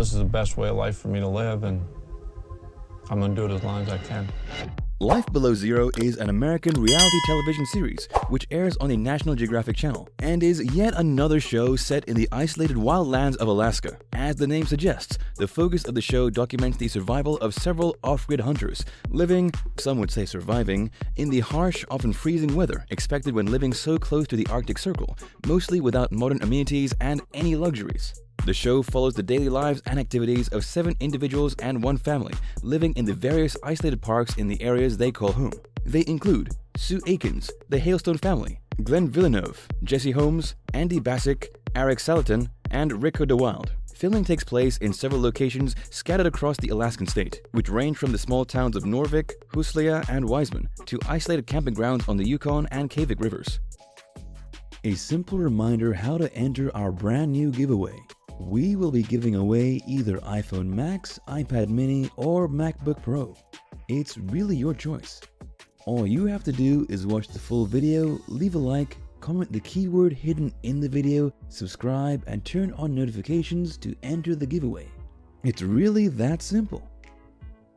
this is the best way of life for me to live, and I'm gonna do it as long as I can. Life Below Zero is an American reality television series which airs on the National Geographic channel and is yet another show set in the isolated wildlands of Alaska. As the name suggests, the focus of the show documents the survival of several off-grid hunters living, some would say surviving, in the harsh, often freezing weather expected when living so close to the Arctic Circle, mostly without modern amenities and any luxuries. The show follows the daily lives and activities of 7 individuals and 1 family living in the various isolated parks in the areas they call home. They include Sue Aikens, the Hailstone family, Glenn Villeneuve, Jesse Holmes, Andy Bassick, Eric Salatin, and Rico DeWild. Filming takes place in several locations scattered across the Alaskan state, which range from the small towns of Norvik, Huslia, and Wiseman to isolated camping grounds on the Yukon and Kavik rivers. A simple reminder how to enter our brand new giveaway. We will be giving away either iPhone Max, iPad mini, or MacBook Pro. It's really your choice. All you have to do is watch the full video, leave a like, comment the keyword hidden in the video, subscribe, and turn on notifications to enter the giveaway. It's really that simple.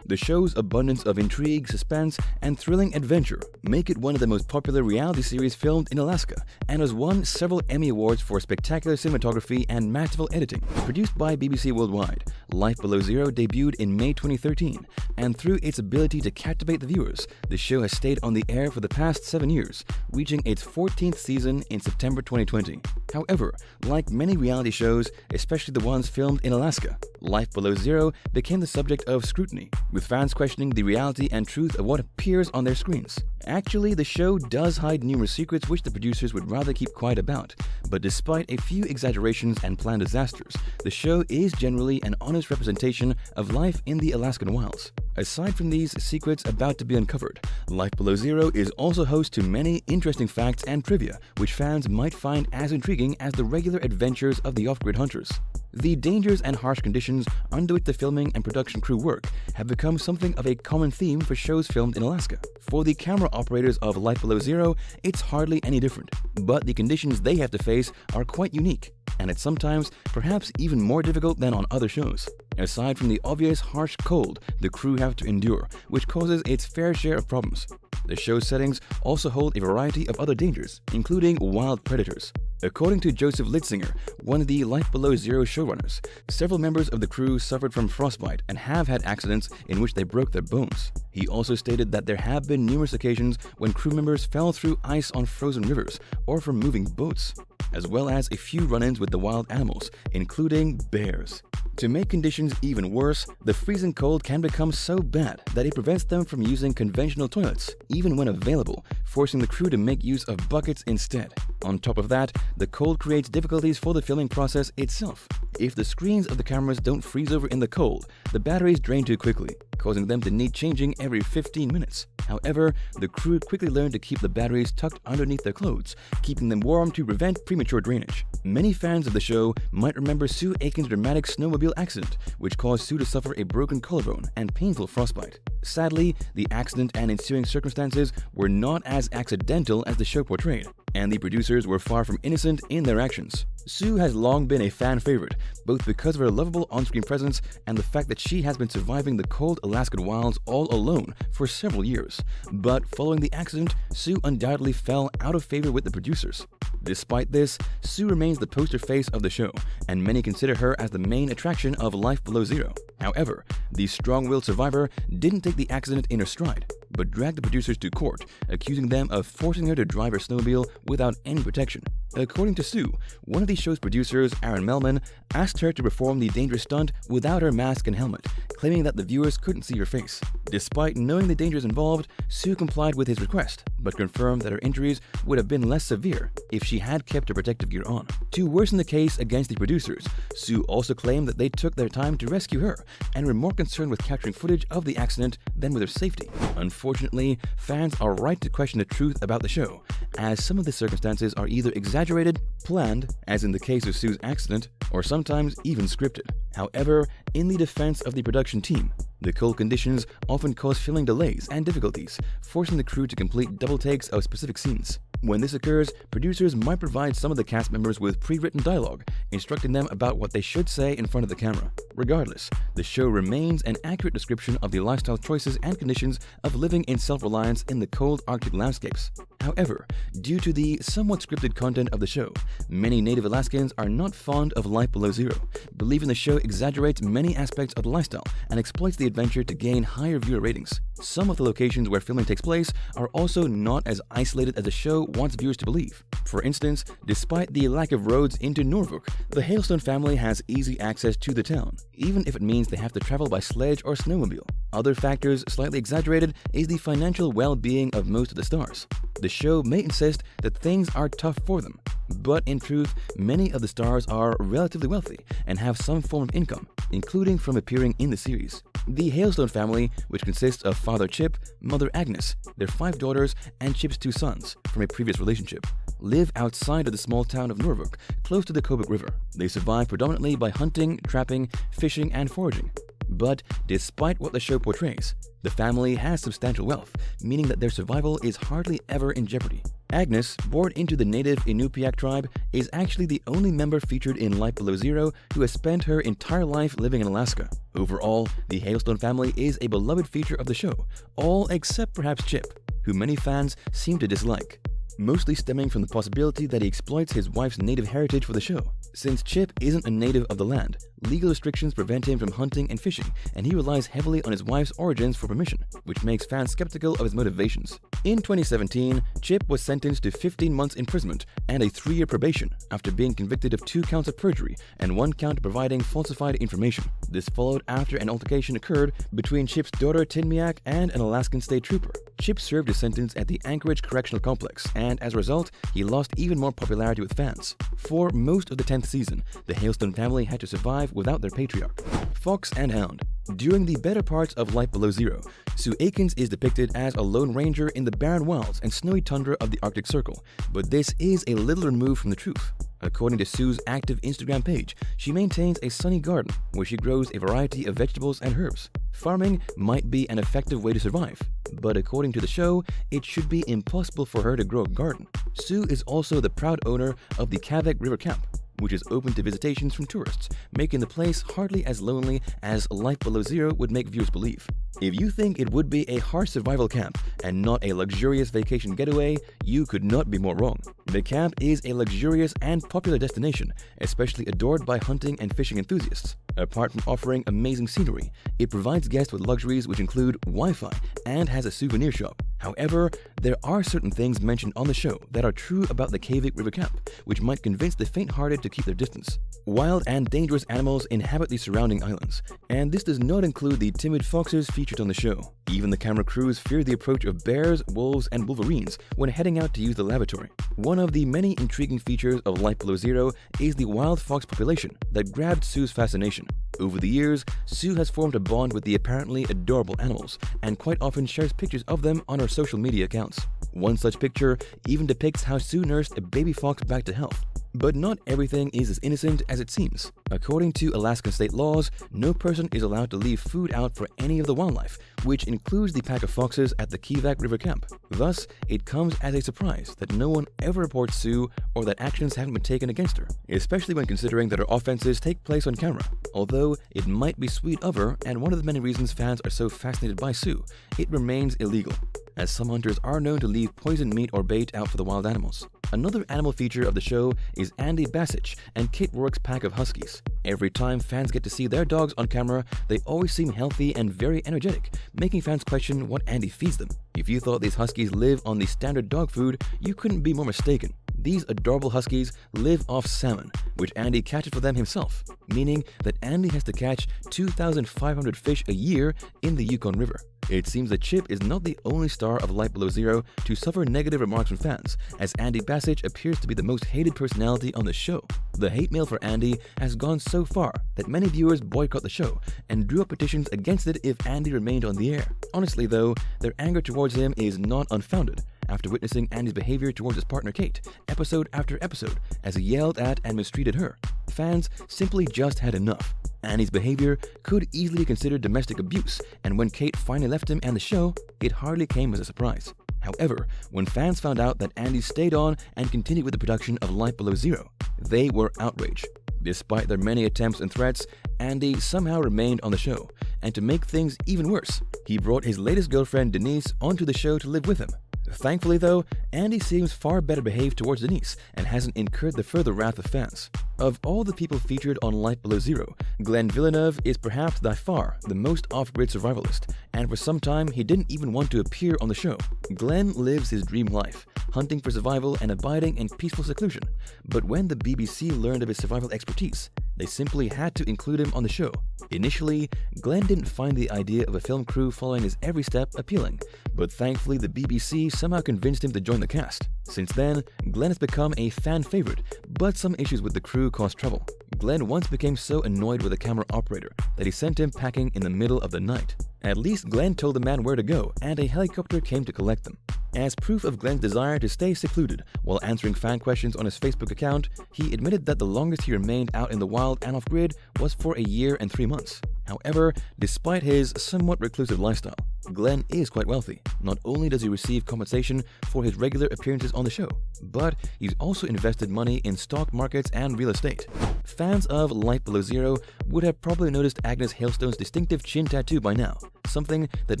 The show's abundance of intrigue, suspense, and thrilling adventure make it one of the most popular reality series filmed in Alaska and has won several Emmy Awards for spectacular cinematography and masterful editing. Produced by BBC Worldwide, Life Below Zero debuted in May 2013, and through its ability to captivate the viewers, the show has stayed on the air for the past 7 years, reaching its 14th season in September 2020. However, like many reality shows, especially the ones filmed in Alaska, Life Below Zero became the subject of scrutiny, with fans questioning the reality and truth of what appears on their screens. Actually, the show does hide numerous secrets which the producers would rather keep quiet about, but despite a few exaggerations and planned disasters, the show is generally an honest representation of life in the Alaskan wilds. Aside from these secrets about to be uncovered, Life Below Zero is also host to many interesting facts and trivia which fans might find as intriguing as the regular adventures of the off-grid hunters. The dangers and harsh conditions under which the filming and production crew work have become something of a common theme for shows filmed in Alaska. For the camera operators of Life Below Zero, it's hardly any different, but the conditions they have to face are quite unique, and it's sometimes perhaps even more difficult than on other shows. Aside from the obvious harsh cold the crew have to endure, which causes its fair share of problems, the show's settings also hold a variety of other dangers, including wild predators. According to Joseph Litzinger, one of the Life Below Zero showrunners, several members of the crew suffered from frostbite and have had accidents in which they broke their bones. He also stated that there have been numerous occasions when crew members fell through ice on frozen rivers or from moving boats, as well as a few run-ins with the wild animals, including bears. To make conditions even worse, the freezing cold can become so bad that it prevents them from using conventional toilets, even when available, forcing the crew to make use of buckets instead. On top of that, the cold creates difficulties for the filming process itself. If the screens of the cameras don't freeze over in the cold, the batteries drain too quickly, causing them to need changing every 15 minutes. However, the crew quickly learned to keep the batteries tucked underneath their clothes, keeping them warm to prevent premature drainage. Many fans of the show might remember Sue Aikens' dramatic snowmobile accident, which caused Sue to suffer a broken collarbone and painful frostbite. Sadly, the accident and ensuing circumstances were not as accidental as the show portrayed, and the producers were far from innocent in their actions. Sue has long been a fan favorite, both because of her lovable on-screen presence and the fact that she has been surviving the cold Alaskan wilds all alone for several years. But following the accident, Sue undoubtedly fell out of favor with the producers. Despite this, Sue remains the poster face of the show, and many consider her as the main attraction of Life Below Zero. However, the strong-willed survivor didn't take the accident in her stride, but dragged the producers to court, accusing them of forcing her to drive her snowmobile without any protection. According to Sue, one of the show's producers, Aaron Melman, asked her to perform the dangerous stunt without her mask and helmet, claiming that the viewers couldn't see her face. Despite knowing the dangers involved, Sue complied with his request, but confirmed that her injuries would have been less severe if she had kept her protective gear on. To worsen the case against the producers, Sue also claimed that they took their time to rescue her and were more concerned with capturing footage of the accident than with her safety. Unfortunately, fans are right to question the truth about the show, as some of the circumstances are either exaggerated, planned, as in the case of Sue's accident, or sometimes even scripted. However, in the defense of the production team, the cold conditions often cause filming delays and difficulties, forcing the crew to complete double takes of specific scenes. When this occurs, producers might provide some of the cast members with pre-written dialogue instructing them about what they should say in front of the camera. Regardless, the show remains an accurate description of the lifestyle choices and conditions of living in self-reliance in the cold Arctic landscapes. However, due to the somewhat scripted content of the show, many native Alaskans are not fond of life below zero, believing the show exaggerates many aspects of the lifestyle and exploits the adventure to gain higher viewer ratings. Some of the locations where filming takes place are also not as isolated as the show wants viewers to believe. For instance, despite the lack of roads into Norfolk, the Hailstone family has easy access to the town, even if it means they have to travel by sledge or snowmobile. Other factors, slightly exaggerated, is the financial well-being of most of the stars. The show may insist that things are tough for them, but in truth, many of the stars are relatively wealthy and have some form of income, including from appearing in the series. The Hailstone family, which consists of Father Chip, Mother Agnes, their 5 daughters, and Chip's 2 sons from a previous relationship, live outside of the small town of Norfolk, close to the Kobuk River. They survive predominantly by hunting, trapping, fishing, and foraging. But despite what the show portrays, the family has substantial wealth, meaning that their survival is hardly ever in jeopardy. Agnes, born into the native Inupiaq tribe, is actually the only member featured in Life Below Zero who has spent her entire life living in Alaska. Overall, the Hailstone family is a beloved feature of the show, all except perhaps Chip, who many fans seem to dislike, mostly stemming from the possibility that he exploits his wife's native heritage for the show. Since Chip isn't a native of the land, legal restrictions prevent him from hunting and fishing, and he relies heavily on his wife's origins for permission, which makes fans skeptical of his motivations. In 2017, Chip was sentenced to 15 months imprisonment and a 3-year probation after being convicted of 2 counts of perjury and 1 count of providing falsified information. This followed after an altercation occurred between Chip's daughter Tinmiak and an Alaskan state trooper. Chip served his sentence at the Anchorage Correctional Complex, and as a result, he lost even more popularity with fans. For most of the 10th season, the Hailstone family had to survive without their patriarch. Fox and Hound. During the better parts of Life Below Zero, Sue Aikens is depicted as a lone ranger in the barren wilds and snowy tundra of the Arctic Circle, but this is a little removed from the truth. According to Sue's active Instagram page, she maintains a sunny garden where she grows a variety of vegetables and herbs. Farming might be an effective way to survive, but according to the show, it should be impossible for her to grow a garden. Sue is also the proud owner of the Kavik River Camp, which is open to visitations from tourists, making the place hardly as lonely as Life Below Zero would make viewers believe. If you think it would be a harsh survival camp and not a luxurious vacation getaway, you could not be more wrong. The camp is a luxurious and popular destination, especially adored by hunting and fishing enthusiasts. Apart from offering amazing scenery, it provides guests with luxuries which include Wi-Fi and has a souvenir shop. However, there are certain things mentioned on the show that are true about the Kavik River Camp, which might convince the faint-hearted to keep their distance. Wild and dangerous animals inhabit the surrounding islands, and this does not include the timid foxes featured on the show. Even the camera crews fear the approach of bears, wolves, and wolverines when heading out to use the lavatory. One of the many intriguing features of Life Below Zero is the wild fox population that grabbed Sue's fascination. Over the years, Sue has formed a bond with the apparently adorable animals and quite often shares pictures of them on her social media accounts. One such picture even depicts how Sue nursed a baby fox back to health. But not everything is as innocent as it seems. According to Alaskan state laws, no person is allowed to leave food out for any of the wildlife, which includes the pack of foxes at the Kavik River Camp. Thus, it comes as a surprise that no one ever reports Sue or that actions haven't been taken against her, especially when considering that her offenses take place on camera. Although it might be sweet of her and one of the many reasons fans are so fascinated by Sue, it remains illegal, as some hunters are known to leave poisoned meat or bait out for the wild animals. Another animal feature of the show is Andy Bassich and Kit Rourke's pack of huskies. Every time fans get to see their dogs on camera, they always seem healthy and very energetic, making fans question what Andy feeds them. If you thought these huskies live on the standard dog food, you couldn't be more mistaken. These adorable huskies live off salmon, which Andy catches for them himself, meaning that Andy has to catch 2,500 fish a year in the Yukon River. It seems that Chip is not the only star of Life Below Zero to suffer negative remarks from fans, as Andy Bassich appears to be the most hated personality on the show. The hate mail for Andy has gone so far that many viewers boycott the show and drew up petitions against it if Andy remained on the air. Honestly though, their anger towards him is not unfounded. After witnessing Andy's behavior towards his partner Kate, episode after episode, as he yelled at and mistreated her, fans simply just had enough. Andy's behavior could easily be considered domestic abuse, and when Kate finally left him and the show, it hardly came as a surprise. However, when fans found out that Andy stayed on and continued with the production of Life Below Zero, they were outraged. Despite their many attempts and threats, Andy somehow remained on the show, and to make things even worse, he brought his latest girlfriend Denise onto the show to live with him. Thankfully though, Andy seems far better behaved towards Denise and hasn't incurred the further wrath of fans. Of all the people featured on Life Below Zero, Glenn Villeneuve is perhaps by far the most off-grid survivalist, and for some time he didn't even want to appear on the show. Glenn lives his dream life, hunting for survival and abiding in peaceful seclusion, but when the BBC learned of his survival expertise, they simply had to include him on the show. Initially, Glenn didn't find the idea of a film crew following his every step appealing, but thankfully the BBC somehow convinced him to join the cast. Since then, Glenn has become a fan favorite, but some issues with the crew caused trouble. Glenn once became so annoyed with the camera operator that he sent him packing in the middle of the night. At least Glenn told the man where to go, and a helicopter came to collect them. As proof of Glenn's desire to stay secluded while answering fan questions on his Facebook account, he admitted that the longest he remained out in the wild and off-grid was for a year and 3 months. However, despite his somewhat reclusive lifestyle, Glenn is quite wealthy. Not only does he receive compensation for his regular appearances on the show, but he's also invested money in stock markets and real estate. Fans of Life Below Zero would have probably noticed Agnes Hailstone's distinctive chin tattoo by now, something that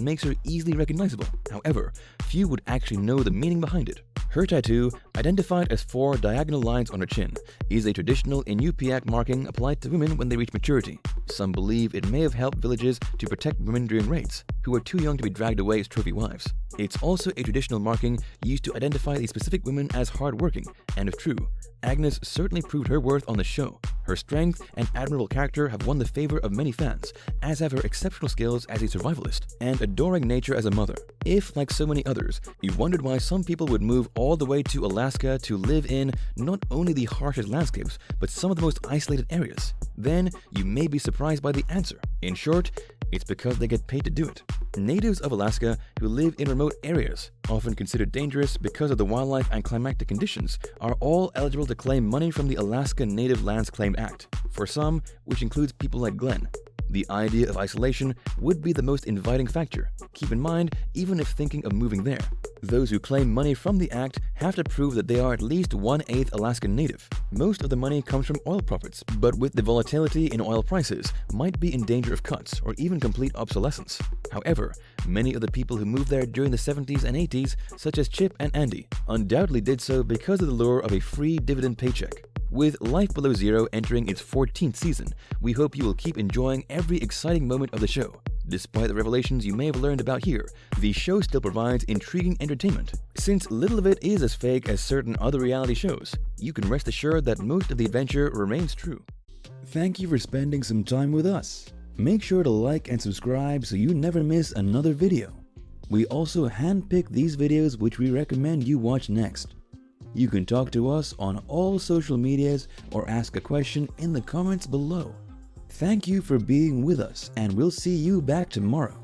makes her easily recognizable. However, few would actually know the meaning behind it. Her tattoo, identified as 4 diagonal lines on her chin, is a traditional Inupiaq marking applied to women when they reach maturity. Some believe it may have helped villages to protect women during raids, who were too young to be dragged away as trophy wives. It's also a traditional marking used to identify these specific women as hardworking, and if true, Agnes certainly proved her worth on the show. Her strength and admirable character have won the favor of many fans, as have her exceptional skills as a survivalist and adoring nature as a mother. If, like so many others, you've wondered why some people would move all the way to Alaska to live in not only the harshest landscapes, but some of the most isolated areas, then you may be surprised by the answer. In short, it's because they get paid to do it. Natives of Alaska who live in remote areas, often considered dangerous because of the wildlife and climatic conditions, are all eligible to claim money from the Alaska Native Lands Claim Act. For some, which includes people like Glenn, the idea of isolation would be the most inviting factor. Keep in mind, even if thinking of moving there, those who claim money from the act have to prove that they are at least 1/8 Alaskan native. Most of the money comes from oil profits, but with the volatility in oil prices, might be in danger of cuts or even complete obsolescence. However, many of the people who moved there during the 70s and 80s, such as Chip and Andy, undoubtedly did so because of the lure of a free dividend paycheck. With Life Below Zero entering its 14th season, we hope you will keep enjoying every exciting moment of the show. Despite the revelations you may have learned about here, the show still provides intriguing entertainment. Since little of it is as fake as certain other reality shows, you can rest assured that most of the adventure remains true. Thank you for spending some time with us. Make sure to like and subscribe so you never miss another video. We also handpick these videos which we recommend you watch next. You can talk to us on all social medias or ask a question in the comments below. Thank you for being with us, and we'll see you back tomorrow.